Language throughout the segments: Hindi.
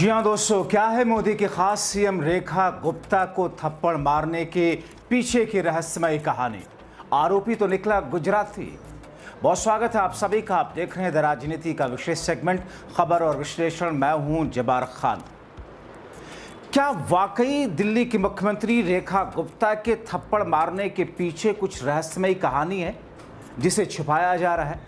जी हाँ दोस्तों, क्या है मोदी की खास सीएम रेखा गुप्ता को थप्पड़ मारने के पीछे की रहस्यमयी कहानी। आरोपी तो निकला गुजराती। बहुत स्वागत है आप सभी का। आप देख रहे हैं द राजनीति का विशेष सेगमेंट खबर और विश्लेषण। मैं हूं जब्बार खान। क्या वाकई दिल्ली की मुख्यमंत्री रेखा गुप्ता के थप्पड़ मारने के पीछे कुछ रहस्यमयी कहानी है जिसे छुपाया जा रहा है?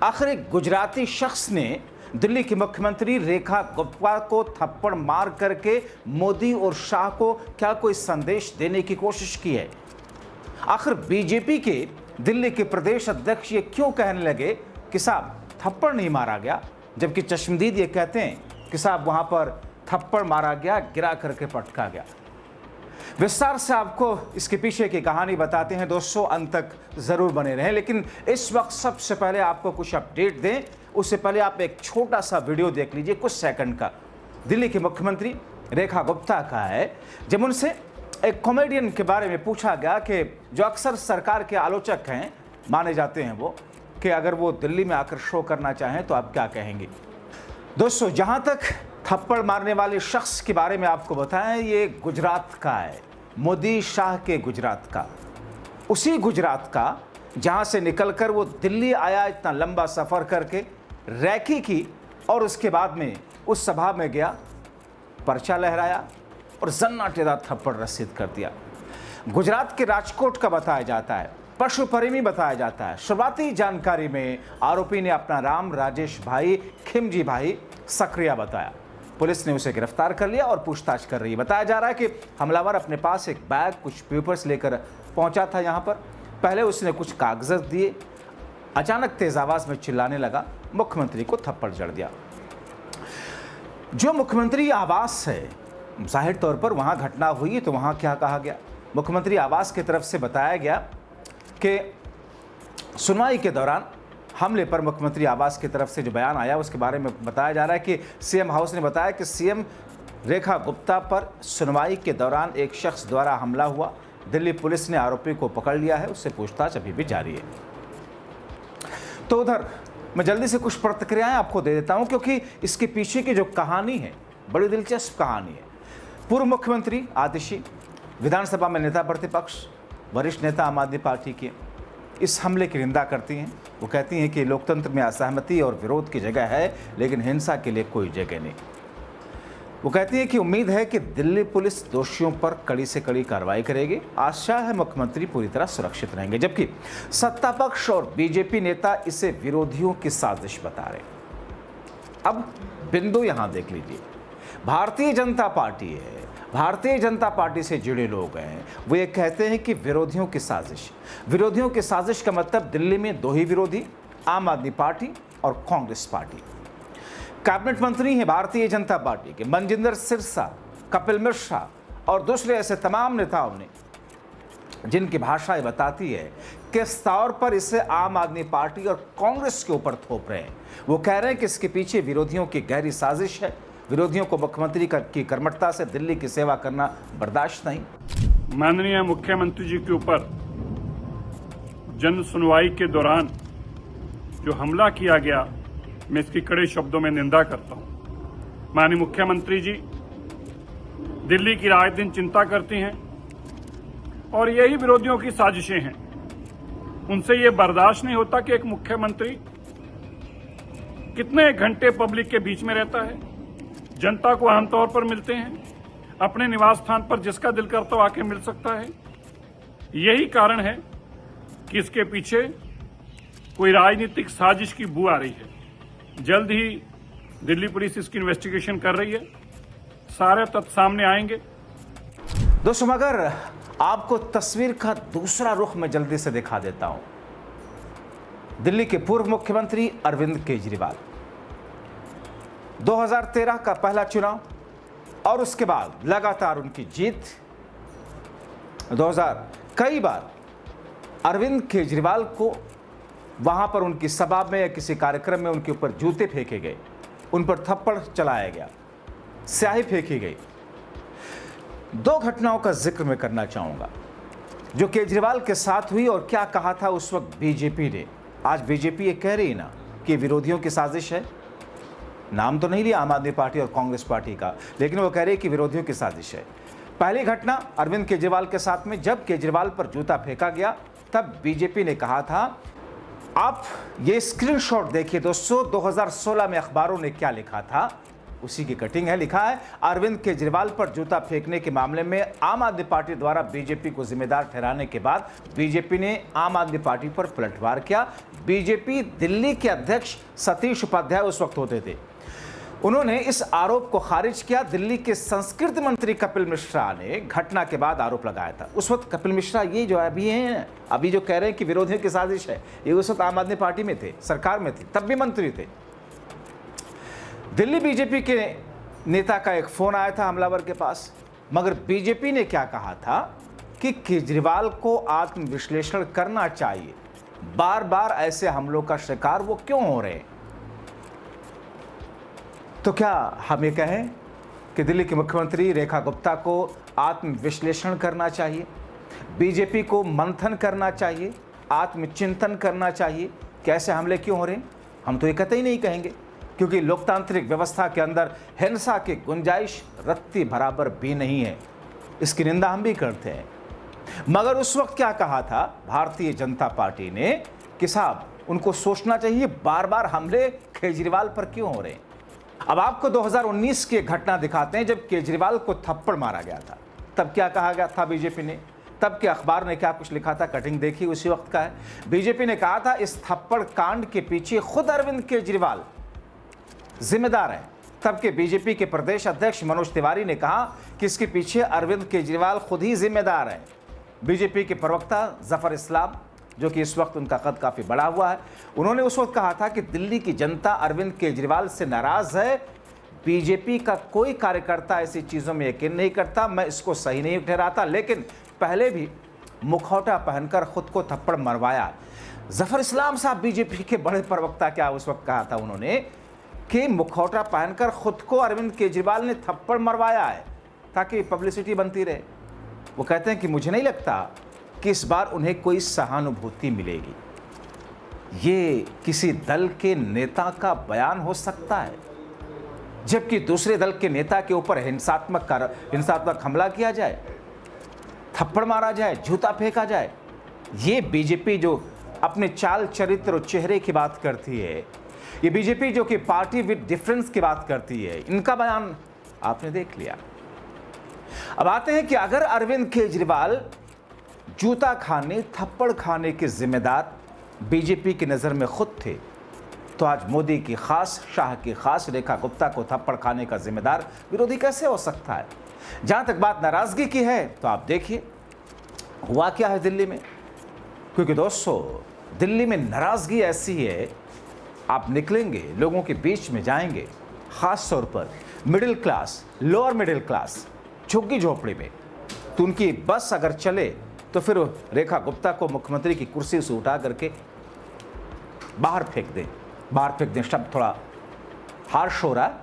आखिर एक गुजराती शख्स ने दिल्ली की मुख्यमंत्री रेखा गुप्ता को थप्पड़ मार करके मोदी और शाह को क्या कोई संदेश देने की कोशिश की है? आखिर बीजेपी के दिल्ली के प्रदेश अध्यक्ष ये क्यों कहने लगे कि साहब थप्पड़ नहीं मारा गया, जबकि चश्मदीद ये कहते हैं कि साहब वहां पर थप्पड़ मारा गया, गिरा करके पटका गया। विस्तार से आपको इसके पीछे की कहानी बताते हैं दोस्तों, अंत तक जरूर बने रहें। लेकिन इस वक्त सबसे पहले आपको कुछ अपडेट दें, उससे पहले आप एक छोटा सा वीडियो देख लीजिए, कुछ सेकंड का। दिल्ली की मुख्यमंत्री रेखा गुप्ता का है, जब उनसे एक कॉमेडियन के बारे में पूछा गया कि जो अक्सर सरकार के आलोचक हैं माने जाते हैं वो, कि अगर वो दिल्ली में आकर शो करना चाहें तो आप क्या कहेंगे। दोस्तों, जहां तक थप्पड़ मारने वाले शख्स के बारे में आपको बताएं, ये गुजरात का है, मोदी शाह के गुजरात का, उसी गुजरात का जहां से निकलकर वो दिल्ली आया, इतना लंबा सफर करके रैकी की और उसके बाद में उस सभा में गया, पर्चा लहराया और जन्नाटेदार थप्पड़ रसीद कर दिया। गुजरात के राजकोट का बताया जाता है, पशु प्रेमी बताया जाता है। शुरुआती जानकारी में आरोपी ने अपना नाम राजेश भाई खिमजी भाई सक्रिया बताया। पुलिस ने उसे गिरफ्तार कर लिया और पूछताछ कर रही है। बताया जा रहा है कि हमलावर अपने पास एक बैग, कुछ पेपर्स लेकर पहुंचा था यहाँ पर। पहले उसने कुछ कागजात दिए, अचानक तेज आवाज में चिल्लाने लगा, मुख्यमंत्री को थप्पड़ जड़ दिया। जो मुख्यमंत्री आवास है, जाहिर तौर पर वहां घटना हुई तो वहां क्या कहा गया? मुख्यमंत्री आवास की तरफ से बताया गया कि सुनवाई के दौरान हमले पर मुख्यमंत्री आवास की तरफ से जो बयान आया उसके बारे में बताया जा रहा है कि सीएम हाउस ने बताया कि सीएम रेखा गुप्ता पर सुनवाई के दौरान एक शख्स द्वारा हमला हुआ। दिल्ली पुलिस ने आरोपी को पकड़ लिया है, उससे पूछताछ अभी भी जारी है। तो उधर मैं जल्दी से कुछ प्रतिक्रियाएं आपको दे देता हूं, क्योंकि इसके पीछे की जो कहानी है बड़ी दिलचस्प कहानी है। पूर्व मुख्यमंत्री आतिशी विधानसभा में नेता प्रतिपक्ष, वरिष्ठ नेता आम आदमी पार्टी के इस हमले की निंदा करती हैं। वो कहती हैं कि लोकतंत्र में असहमति और विरोध की जगह है, लेकिन हिंसा के लिए कोई जगह नहीं। वो कहती हैं कि उम्मीद है कि दिल्ली पुलिस दोषियों पर कड़ी से कड़ी कार्रवाई करेगी। आशा है मुख्यमंत्री पूरी तरह सुरक्षित रहेंगे, जबकि सत्ता पक्ष और बीजेपी नेता इसे विरोधियों की साजिश बता रहे। अब बिंदु यहां देख लीजिए, भारतीय जनता पार्टी है, भारतीय जनता पार्टी से जुड़े लोग हैं, वो ये कहते हैं कि विरोधियों की साजिश। विरोधियों की साजिश का मतलब दिल्ली में दो ही विरोधी, आम आदमी पार्टी और कांग्रेस पार्टी। कैबिनेट मंत्री हैं भारतीय जनता पार्टी के मनजिंदर सिरसा, कपिल मिश्रा और दूसरे ऐसे तमाम नेताओं ने, जिनकी भाषा ये बताती है किस तौर पर इसे आम आदमी पार्टी और कांग्रेस के ऊपर थोप रहे हैं। वो कह रहे हैं कि इसके पीछे विरोधियों की गहरी साजिश है। विरोधियों को मुख्यमंत्री की कर्मठता से दिल्ली की सेवा करना बर्दाश्त नहीं। माननीय मुख्यमंत्री जी के ऊपर जन सुनवाई के दौरान जो हमला किया गया, मैं इसकी कड़े शब्दों में निंदा करता हूं। माननीय मुख्यमंत्री जी दिल्ली की राय दिन चिंता करती हैं और यही विरोधियों की साजिशें हैं। उनसे ये बर्दाश्त नहीं होता कि एक मुख्यमंत्री कितने घंटे पब्लिक के बीच में रहता है, जनता को आमतौर पर मिलते हैं, अपने निवास स्थान पर जिसका दिल करता हो आके मिल सकता है। यही कारण है कि इसके पीछे कोई राजनीतिक साजिश की बू आ रही है। जल्द ही दिल्ली पुलिस इसकी इन्वेस्टिगेशन कर रही है, सारे तथ्य सामने आएंगे। दोस्तों, मगर आपको तस्वीर का दूसरा रुख मैं जल्दी से दिखा देता हूं। दिल्ली के पूर्व मुख्यमंत्री अरविंद केजरीवाल, 2013 का पहला चुनाव और उसके बाद लगातार उनकी जीत। 2000 कई बार अरविंद केजरीवाल को वहां पर उनकी सभा में या किसी कार्यक्रम में उनके ऊपर जूते फेंके गए, उन पर थप्पड़ चलाया गया, स्याही फेंकी गई। दो घटनाओं का जिक्र मैं करना चाहूंगा जो केजरीवाल के साथ हुई और क्या कहा था उस वक्त बीजेपी ने। आज बीजेपी ये कह रही है ना कि विरोधियों की साजिश है। नाम तो नहीं लिया आम आदमी पार्टी और कांग्रेस पार्टी का, लेकिन वो कह रहे कि विरोधियों की साजिश है। पहली घटना अरविंद केजरीवाल के साथ में, जब केजरीवाल पर जूता फेंका गया तब बीजेपी ने कहा था, आप ये स्क्रीनशॉट देखिए दोस्तों, 2016 में अखबारों ने क्या लिखा था, उसी की कटिंग है। लिखा है, अरविंद केजरीवाल पर जूता फेंकने के मामले में आम आदमी पार्टी द्वारा बीजेपी को जिम्मेदार ठहराने के बाद बीजेपी ने आम आदमी पार्टी पर पलटवार किया। बीजेपी दिल्ली के अध्यक्ष सतीश उपाध्याय उस वक्त होते थे, उन्होंने इस आरोप को खारिज किया। दिल्ली के संस्कृति मंत्री कपिल मिश्रा ने घटना के बाद आरोप लगाया था। उस वक्त कपिल मिश्रा ये जो अभी जो कह रहे हैं कि विरोधियों की साजिश है, ये उस वक्त आम आदमी पार्टी में थे, सरकार में थे, तब भी मंत्री थे। दिल्ली बीजेपी के नेता का एक फोन आया था हमलावर के पास, मगर बीजेपी ने क्या कहा था कि केजरीवाल को आत्मविश्लेषण करना चाहिए, बार बार ऐसे हमलों का शिकार वो क्यों हो रहे हैं। तो क्या हम ये कहें कि दिल्ली की मुख्यमंत्री रेखा गुप्ता को आत्मविश्लेषण करना चाहिए, बीजेपी को मंथन करना चाहिए, आत्मचिंतन करना चाहिए कि ऐसे हमले क्यों हो रहे हैं। हम तो ये कतई नहीं कहेंगे, क्योंकि लोकतांत्रिक व्यवस्था के अंदर हिंसा की गुंजाइश रत्ती बराबर भी नहीं है, इसकी निंदा हम भी करते हैं। मगर उस वक्त क्या कहा था भारतीय जनता पार्टी ने कि साहब उनको सोचना चाहिए बार बार हमले केजरीवाल पर क्यों हो रहे हैं। अब आपको 2019 की घटना दिखाते हैं, जब केजरीवाल को थप्पड़ मारा गया था, तब क्या कहा गया था बीजेपी ने, तब के अखबार ने क्या कुछ लिखा था, कटिंग देखी उसी वक्त का है। बीजेपी ने कहा था इस थप्पड़ कांड के पीछे खुद अरविंद केजरीवाल जिम्मेदार है। तब के बीजेपी के प्रदेश अध्यक्ष मनोज तिवारी ने कहा कि इसके पीछे अरविंद केजरीवाल खुद ही जिम्मेदार है। बीजेपी के प्रवक्ता जफर इस्लाम, जो कि इस वक्त उनका कद काफी बड़ा हुआ है, उन्होंने उस वक्त कहा था कि दिल्ली की जनता अरविंद केजरीवाल से नाराज है, बीजेपी का कोई कार्यकर्ता ऐसी चीजों में यकीन नहीं करता, मैं इसको सही नहीं ठहराता। लेकिन पहले भी मुखौटा पहनकर खुद को थप्पड़ मरवाया। जफर इस्लाम साहब बीजेपी के बड़े प्रवक्ता, क्या उस वक्त कहा था उन्होंने कि मुखौटा पहनकर खुद को अरविंद केजरीवाल ने थप्पड़ मरवाया है ताकि पब्लिसिटी बनती रहे। वो कहते हैं कि मुझे नहीं लगता कि इस बार उन्हें कोई सहानुभूति मिलेगी। ये किसी दल के नेता का बयान हो सकता है, जबकि दूसरे दल के नेता के ऊपर हिंसात्मक हमला किया जाए, थप्पड़ मारा जाए, जूता फेंका जाए। ये बीजेपी जो अपने चाल चरित्र और चेहरे की बात करती है, ये बीजेपी जो कि पार्टी विद डिफरेंस की बात करती है, इनका बयान आपने देख लिया। अब आते हैं कि अगर अरविंद केजरीवाल जूता खाने, थप्पड़ खाने के जिम्मेदार बीजेपी की नज़र में खुद थे, तो आज मोदी की खास, शाह की खास रेखा गुप्ता को थप्पड़ खाने का जिम्मेदार विरोधी कैसे हो सकता है। जहां तक बात नाराजगी की है, तो आप देखिए हुआ क्या है दिल्ली में। क्योंकि दोस्तों दिल्ली में नाराजगी ऐसी है, आप निकलेंगे, लोगों के बीच में जाएंगे, खास तौर पर middle class, lower middle class, झुग्गी झोपड़ी में, तो उनकी बस अगर चले तो फिर रेखा गुप्ता को मुख्यमंत्री की कुर्सी से उठा करके बाहर फेंक दें। शब्द थोड़ा हार्श हो रहा है,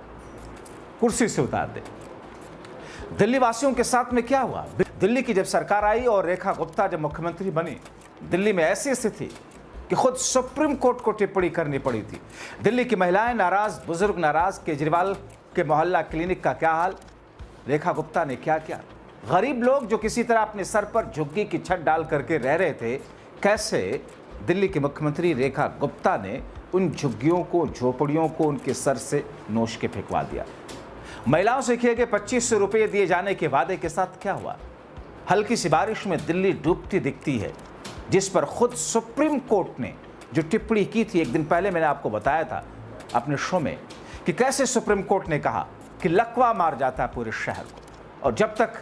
कुर्सी से उतार दें। दिल्ली वासियों के साथ में क्या हुआ, दिल्ली की जब सरकार आई और रेखा गुप्ता जब मुख्यमंत्री बनी, दिल्ली में ऐसी स्थिति कि खुद सुप्रीम कोर्ट को टिप्पणी करनी पड़ी थी। दिल्ली की महिलाएं नाराज, बुजुर्ग नाराज। केजरीवाल के मोहल्ला क्लिनिक का क्या हाल, रेखा गुप्ता ने क्या किया। गरीब लोग जो किसी तरह अपने सर पर झुग्गी की छत डाल करके रह रहे थे, कैसे दिल्ली के मुख्यमंत्री रेखा गुप्ता ने उन झुग्गियों को, झोपड़ियों को उनके सर से नोच के फेंकवा दिया। महिलाओं से किए गए 2500 रुपये दिए जाने के वादे के साथ क्या हुआ। हल्की सी बारिश में दिल्ली डूबती दिखती है, जिस पर खुद सुप्रीम कोर्ट ने जो टिप्पणी की थी, एक दिन पहले मैंने आपको बताया था अपने शो में कि कैसे सुप्रीम कोर्ट ने कहा कि लकवा मार जाता है पूरे शहर को। और जब तक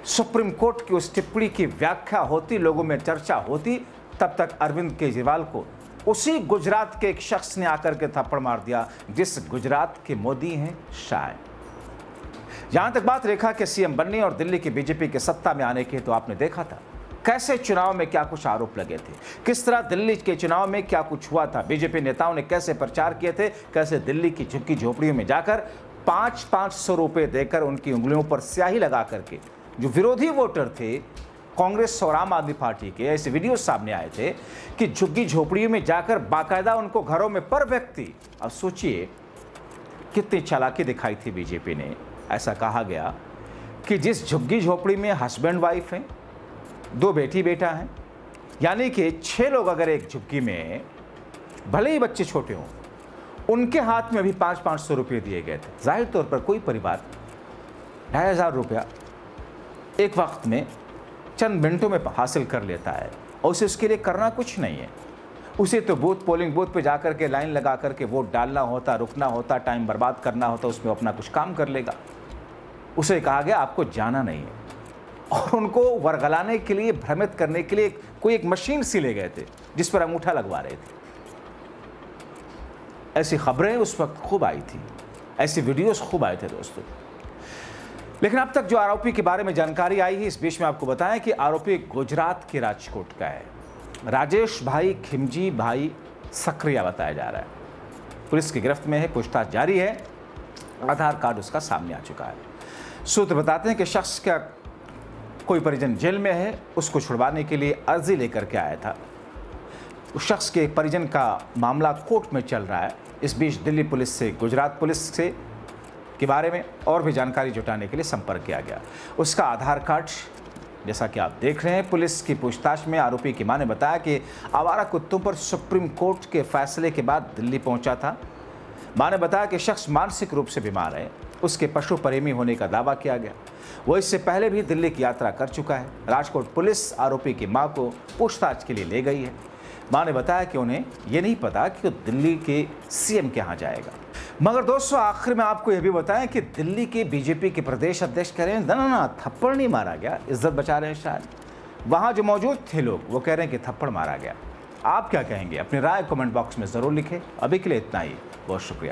सुप्रीम कोर्ट की उस टिप्पणी की व्याख्या होती, लोगों में चर्चा होती, तब तक अरविंद केजरीवाल को उसी गुजरात के एक शख्स ने आकर के थप्पड़ मार दिया, जिस गुजरात के मोदी हैं शाह। जहां तक बात रेखा के सीएम बनने और दिल्ली की बीजेपी के सत्ता में आने की, तो आपने देखा था कैसे चुनाव में क्या कुछ आरोप लगे थे, किस तरह दिल्ली के चुनाव में क्या कुछ हुआ था। बीजेपी नेताओं ने कैसे प्रचार किए थे, कैसे दिल्ली की झुग्गी झोपड़ियों में जाकर 500 रुपये देकर उनकी उंगलियों पर स्याही लगा करके जो विरोधी वोटर थे कांग्रेस और आम आदमी पार्टी के, ऐसे वीडियो सामने आए थे कि झुग्गी झोपड़ियों में जाकर बाकायदा उनको घरों में पर व्यक्ति, अब सोचिए कितनी चालाकी दिखाई थी बीजेपी ने। ऐसा कहा गया कि जिस झुग्गी झोपड़ी में हस्बैंड वाइफ हैं, 2 बेटी बेटा हैं, यानी कि 6 लोग अगर एक झुग्गी में, भले ही बच्चे छोटे हों, उनके हाथ में भी 500-500 रुपये दिए गए थे। जाहिर तौर पर कोई परिवार 2,500 रुपया एक वक्त में चंद मिनटों में हासिल कर लेता है और उसे उसके लिए करना कुछ नहीं है। उसे तो पोलिंग बूथ पे जाकर के लाइन लगा करके वोट डालना होता, रुकना होता, टाइम बर्बाद करना होता, उसमें अपना कुछ काम कर लेगा। उसे कहा गया आपको जाना नहीं है, और उनको वर्गलाने के लिए, भ्रमित करने के लिए कोई एक मशीन सी ले गए थे जिस पर अंगूठा लगवा रहे थे। ऐसी खबरें उस वक्त खूब आई थी, ऐसे वीडियोस खूब आए थे दोस्तों। लेकिन अब तक जो आरोपी के बारे में जानकारी आई है, इस बीच में आपको बताएं कि आरोपी गुजरात के राजकोट का है। राजेश भाई खिमजी भाई सक्रिया बताया जा रहा है। पुलिस की गिरफ्त में है, पूछताछ जारी है। आधार कार्ड उसका सामने आ चुका है। सूत्र बताते हैं कि शख्स का कोई परिजन जेल में है, उसको छुड़वाने के लिए अर्जी लेकर के आया था। उस शख्स के परिजन का मामला कोर्ट में चल रहा है। इस बीच दिल्ली पुलिस से, गुजरात पुलिस से के बारे में और भी जानकारी जुटाने के लिए संपर्क किया गया। उसका आधार कार्ड, जैसा कि आप देख रहे हैं, पुलिस की पूछताछ में आरोपी की मां ने बताया कि आवारा कुत्तों पर सुप्रीम कोर्ट के फैसले के बाद दिल्ली पहुंचा था। मां ने बताया कि शख्स मानसिक रूप से बीमार है, उसके पशु प्रेमी होने का दावा किया गया। वो इससे पहले भी दिल्ली की यात्रा कर चुका है। राजकोट पुलिस आरोपी की मां को पूछताछ के लिए ले गई है। मां ने बताया कि उन्हें ये नहीं पता कि वो दिल्ली के सीएम के यहाँ जाएगा। मगर दोस्तों, आखिर में आपको यह भी बताएं कि दिल्ली के बीजेपी के प्रदेश अध्यक्ष कह रहे हैं ना, थप्पड़ नहीं मारा गया, इज्जत बचा रहे हैं शायद। वहां जो मौजूद थे लोग, वो कह रहे हैं कि थप्पड़ मारा गया। आप क्या कहेंगे? अपनी राय कमेंट बॉक्स में जरूर लिखें। अभी के लिए इतना ही, बहुत शुक्रिया।